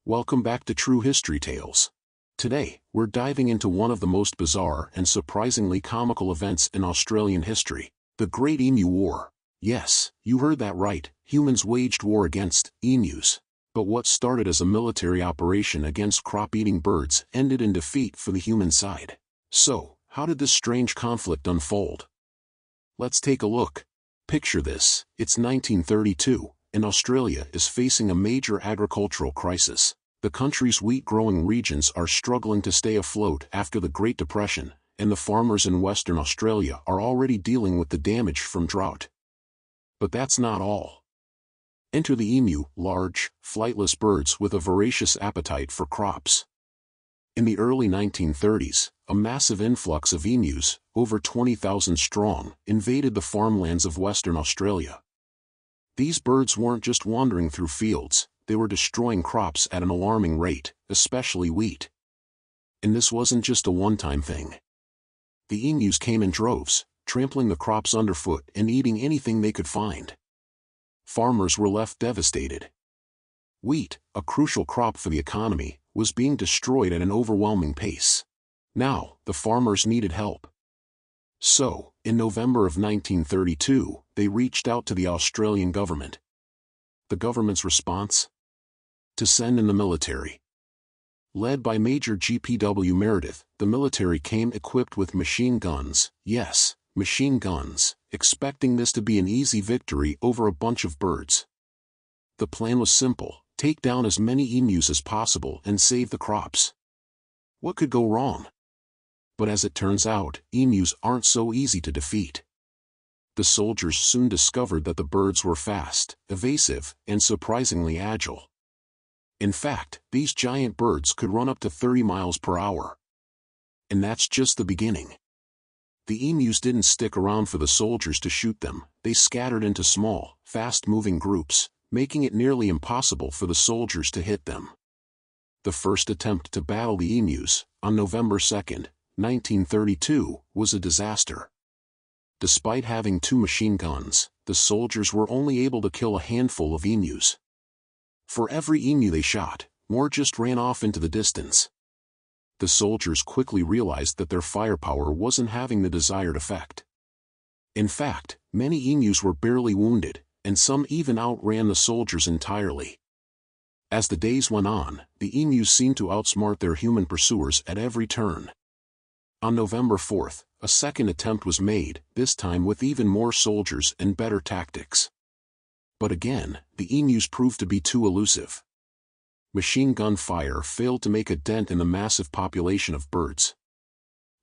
Welcome back to True History Tales. Today, we're diving into one of the most bizarre and surprisingly comical events in Australian history, the Great Emu War. Yes, you heard that right, humans waged war against emus. But what started as a military operation against crop-eating birds ended in defeat for the human side. So, how did this strange conflict unfold? Let's take a look. Picture this, it's 1932. And Australia is facing a major agricultural crisis. The country's wheat-growing regions are struggling to stay afloat after the Great Depression, and the farmers in Western Australia are already dealing with the damage from drought. But that's not all. Enter the emu, large, flightless birds with a voracious appetite for crops. In the early 1930s, a massive influx of emus, over 20,000 strong, invaded the farmlands of Western Australia. These birds weren't just wandering through fields, they were destroying crops at an alarming rate, especially wheat. And this wasn't just a one-time thing. The emus came in droves, trampling the crops underfoot and eating anything they could find. Farmers were left devastated. Wheat, a crucial crop for the economy, was being destroyed at an overwhelming pace. Now, the farmers needed help. So, in November of 1932, they reached out to the Australian government. The government's response? To send in the military. Led by Major G.P.W. Meredith, the military came equipped with machine guns, yes, machine guns, expecting this to be an easy victory over a bunch of birds. The plan was simple, take down as many emus as possible and save the crops. What could go wrong? But as it turns out, emus aren't so easy to defeat. The soldiers soon discovered that the birds were fast, evasive, and surprisingly agile. In fact, these giant birds could run up to 30 miles per hour. And that's just the beginning. The emus didn't stick around for the soldiers to shoot them, they scattered into small, fast-moving groups, making it nearly impossible for the soldiers to hit them. The first attempt to battle the emus, on November 2, 1932, was a disaster. Despite having 2 machine guns, the soldiers were only able to kill a handful of emus. For every emu they shot, more just ran off into the distance. The soldiers quickly realized that their firepower wasn't having the desired effect. In fact, many emus were barely wounded, and some even outran the soldiers entirely. As the days went on, the emus seemed to outsmart their human pursuers at every turn. On November 4, a second attempt was made, this time with even more soldiers and better tactics. But again, the emus proved to be too elusive. Machine gun fire failed to make a dent in the massive population of birds.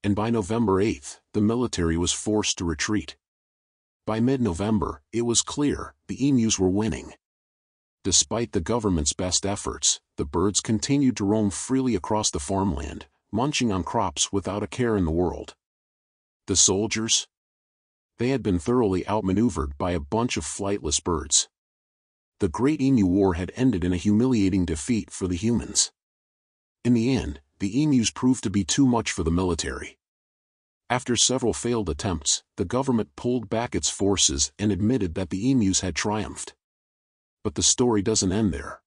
And by November 8, the military was forced to retreat. By mid-November, it was clear, the emus were winning. Despite the government's best efforts, the birds continued to roam freely across the farmland, munching on crops without a care in the world. The soldiers? They had been thoroughly outmaneuvered by a bunch of flightless birds. The Great Emu War had ended in a humiliating defeat for the humans. In the end, the emus proved to be too much for the military. After several failed attempts, the government pulled back its forces and admitted that the emus had triumphed. But the story doesn't end there.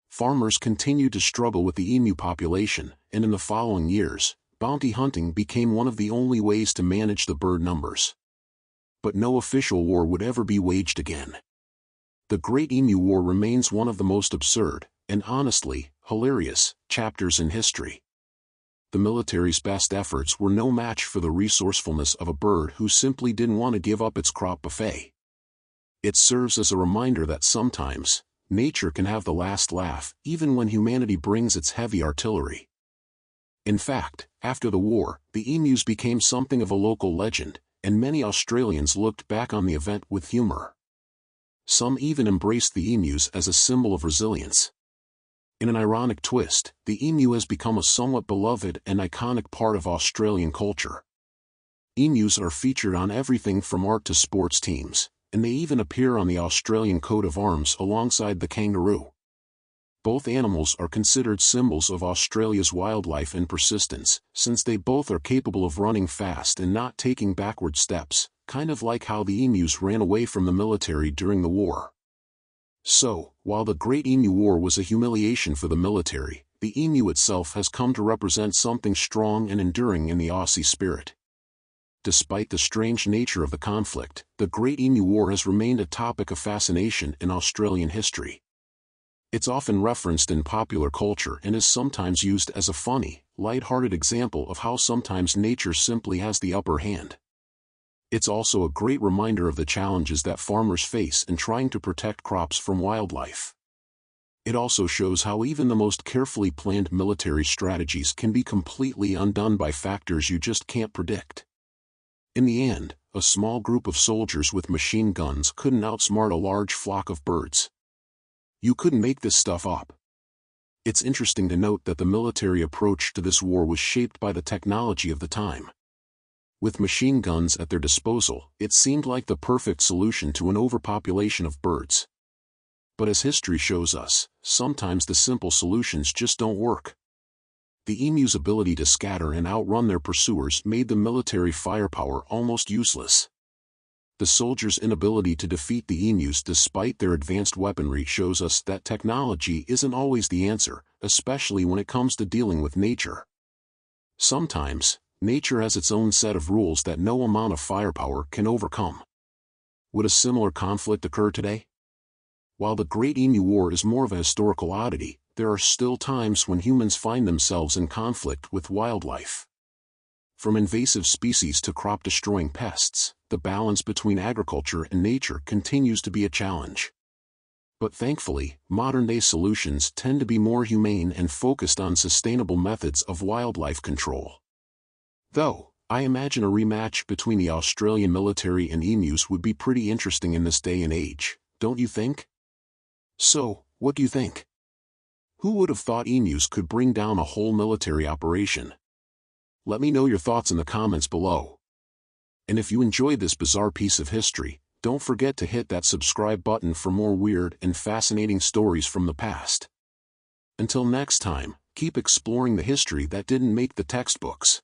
Farmers continued to struggle with the emu population, and in the following years, bounty hunting became one of the only ways to manage the bird numbers. But no official war would ever be waged again. The Great Emu War remains one of the most absurd, and honestly, hilarious, chapters in history. The military's best efforts were no match for the resourcefulness of a bird who simply didn't want to give up its crop buffet. It serves as a reminder that sometimes, nature can have the last laugh, even when humanity brings its heavy artillery. In fact, after the war, the emus became something of a local legend, and many Australians looked back on the event with humor. Some even embraced the emus as a symbol of resilience. In an ironic twist, the emu has become a somewhat beloved and iconic part of Australian culture. Emus are featured on everything from art to sports teams, and they even appear on the Australian coat of arms alongside the kangaroo. Both animals are considered symbols of Australia's wildlife and persistence, since they both are capable of running fast and not taking backward steps, kind of like how the emus ran away from the military during the war. So, while the Great Emu War was a humiliation for the military, the emu itself has come to represent something strong and enduring in the Aussie spirit. Despite the strange nature of the conflict, the Great Emu War has remained a topic of fascination in Australian history. It's often referenced in popular culture and is sometimes used as a funny, light-hearted example of how sometimes nature simply has the upper hand. It's also a great reminder of the challenges that farmers face in trying to protect crops from wildlife. It also shows how even the most carefully planned military strategies can be completely undone by factors you just can't predict. In the end, a small group of soldiers with machine guns couldn't outsmart a large flock of birds. You couldn't make this stuff up. It's interesting to note that the military approach to this war was shaped by the technology of the time. With machine guns at their disposal, it seemed like the perfect solution to an overpopulation of birds. But as history shows us, sometimes the simple solutions just don't work. The emu's ability to scatter and outrun their pursuers made the military firepower almost useless. The soldiers' inability to defeat the emus despite their advanced weaponry shows us that technology isn't always the answer, especially when it comes to dealing with nature. Sometimes, nature has its own set of rules that no amount of firepower can overcome. Would a similar conflict occur today? While the Great Emu War is more of a historical oddity, there are still times when humans find themselves in conflict with wildlife. From invasive species to crop-destroying pests, the balance between agriculture and nature continues to be a challenge. But thankfully, modern-day solutions tend to be more humane and focused on sustainable methods of wildlife control. Though, I imagine a rematch between the Australian military and emus would be pretty interesting in this day and age, don't you think? So, what do you think? Who would have thought emus could bring down a whole military operation? Let me know your thoughts in the comments below. And if you enjoyed this bizarre piece of history, don't forget to hit that subscribe button for more weird and fascinating stories from the past. Until next time, keep exploring the history that didn't make the textbooks.